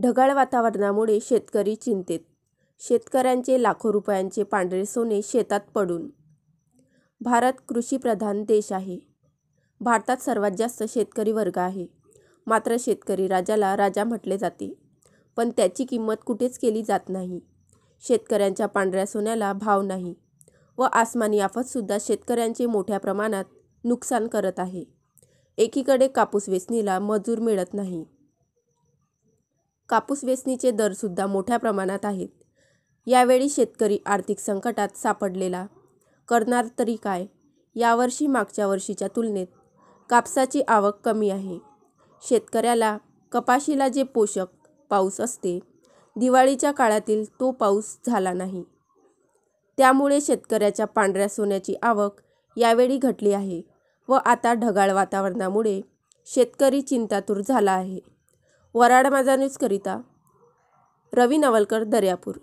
ढगाळ वातावरणामुळे शेतकरी चिंतेत. शेतकऱ्यांचे लाखो रुपयांचे पांढरे सोने शेतात पडून. भारत कृषीप्रधान देश आहे. भारतात सर्वात जास्त शेतकरी वर्ग आहे. मात्र शेतकरी राजाला राजा म्हटले जाते. पण त्याची किंमत कुठेच केली जात नाही. शेतकऱ्यांच्या पांढऱ्या सोन्याला भाव नाही व आसमानी आफतसुद्धा शेतकऱ्यांचे मोठ्या प्रमाणात नुकसान करत आहे. एकीकडे कापूस वेचणीला मजूर मिळत नाही. कापूस वेचणीचे दरसुद्धा मोठ्या प्रमाणात आहेत. यावेळी शेतकरी आर्थिक संकटात सापडलेला. करणार तरी काय? यावर्षी मागच्या वर्षीच्या तुलनेत कापसाची आवक कमी आहे. शेतकऱ्याला कपाशीला जे पोषक पाऊस असते, दिवाळीच्या काळातील तो पाऊस झाला नाही. त्यामुळे शेतकऱ्याच्या पांढऱ्या सोन्याची आवक यावेळी घटली आहे व आता ढगाळ वातावरणामुळे शेतकरी चिंतातूर झाला आहे. वऱ्हाड माझा न्यूजकरिता रवी नवलकर, दर्यापूर.